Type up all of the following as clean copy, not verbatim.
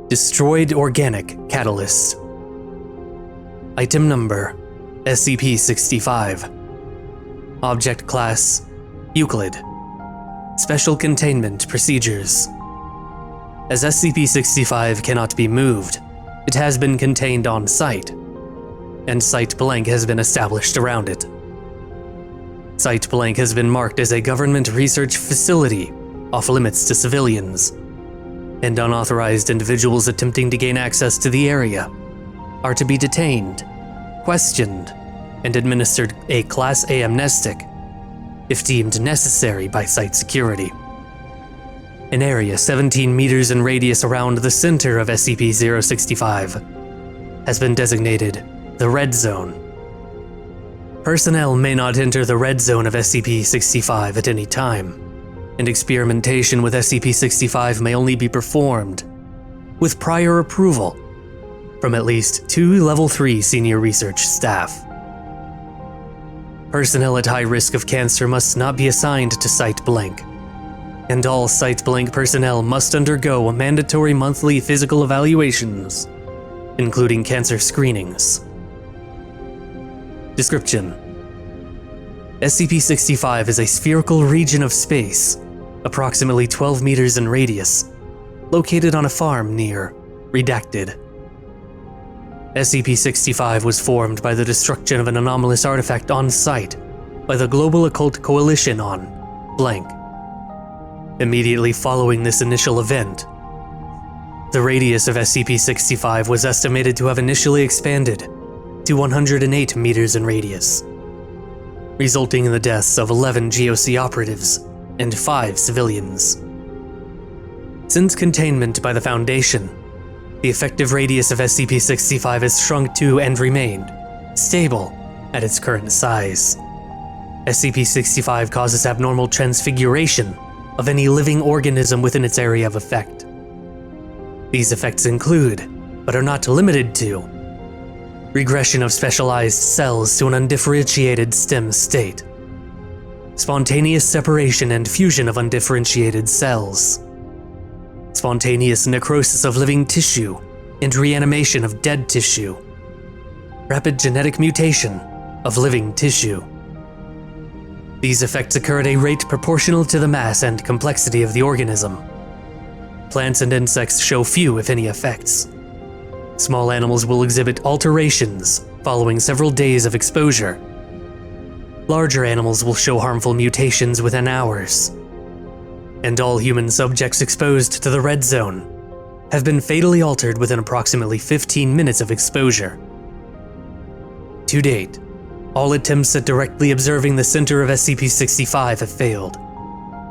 Destroyed Organic Catalyst. Item Number SCP-65. Object Class Euclid. Special Containment Procedures. As SCP-65 cannot be moved, it has been contained on site, and Site Blank has been established around it. Site Blank has been marked as a government research facility off limits to civilians, and unauthorized individuals attempting to gain access to the area are to be detained, questioned, and administered a Class A amnestic if deemed necessary by site security. An area 17 meters in radius around the center of SCP-065 has been designated the Red Zone. Personnel may not enter the Red Zone of SCP-65 at any time, and experimentation with SCP-65 may only be performed with prior approval from at least 2 Level 3 senior research staff. Personnel at high risk of cancer must not be assigned to Site Blank, and all Site Blank personnel must undergo mandatory monthly physical evaluations, including cancer screenings. Description: SCP-65 is a spherical region of space, approximately 12 meters in radius, located on a farm near Redacted. SCP-65 was formed by the destruction of an anomalous artifact on site by the Global Occult Coalition on blank. Immediately following this initial event, the radius of SCP-65 was estimated to have initially expanded to 108 meters in radius, resulting in the deaths of 11 GOC operatives and 5 civilians. Since containment by the Foundation, the effective radius of SCP-65 has shrunk to and remained stable at its current size. SCP-65 causes abnormal transfiguration of any living organism within its area of effect. These effects include, but are not limited to, regression of specialized cells to an undifferentiated stem state, spontaneous separation and fusion of undifferentiated cells, spontaneous necrosis of living tissue and reanimation of dead tissue, rapid genetic mutation of living tissue. These effects occur at a rate proportional to the mass and complexity of the organism. Plants and insects show few, if any, effects. Small animals will exhibit alterations following several days of exposure. Larger animals will show harmful mutations within hours. And all human subjects exposed to the Red Zone have been fatally altered within approximately 15 minutes of exposure. To date, all attempts at directly observing the center of SCP-65 have failed,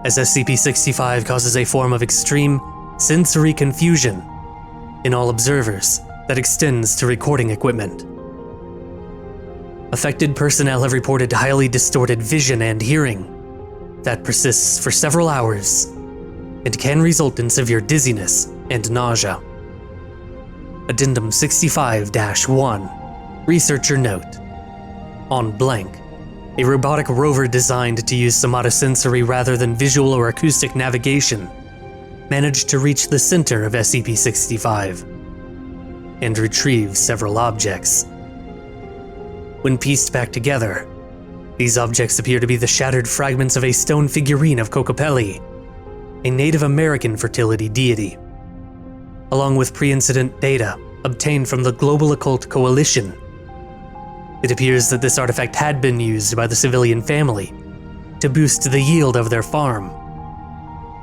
as SCP-65 causes a form of extreme sensory confusion in all observers that extends to recording equipment. Affected personnel have reported highly distorted vision and hearing that persists for several hours and can result in severe dizziness and nausea. Addendum 65-1. Researcher Note: on blank, a robotic rover designed to use somatosensory rather than visual or acoustic navigation managed to reach the center of SCP-65 and retrieve several objects. When pieced back together, these objects appear to be the shattered fragments of a stone figurine of Kokopelli, a Native American fertility deity, along with pre-incident data obtained from the Global Occult Coalition. It appears that this artifact had been used by the civilian family to boost the yield of their farm,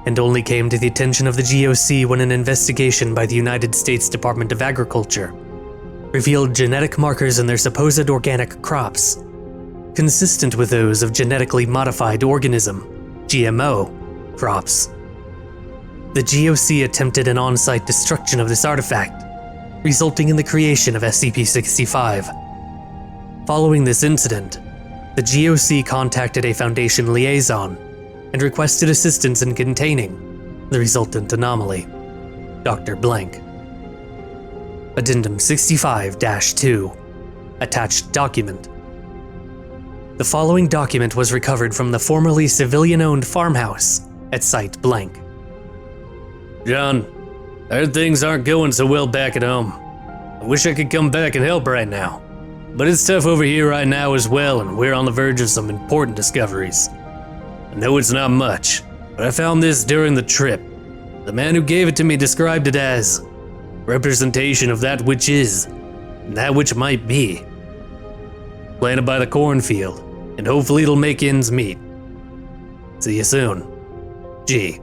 and only came to the attention of the GOC when an investigation by the United States Department of Agriculture revealed genetic markers in their supposed organic crops, consistent with those of genetically modified organism, GMO, crops. The GOC attempted an on-site destruction of this artifact, resulting in the creation of SCP-65. Following this incident, the GOC contacted a Foundation liaison and requested assistance in containing the resultant anomaly. Dr. Blank. Addendum 65-2. Attached document. The following document was recovered from the formerly civilian-owned farmhouse at Site Blank. John, I heard things aren't going so well back at home. I wish I could come back and help right now. But it's tough over here right now as well, and we're on the verge of some important discoveries. I know it's not much, but I found this during the trip. The man who gave it to me described it as representation of that which is, and that which might be. Planted by the cornfield, and hopefully it'll make ends meet. See you soon. G.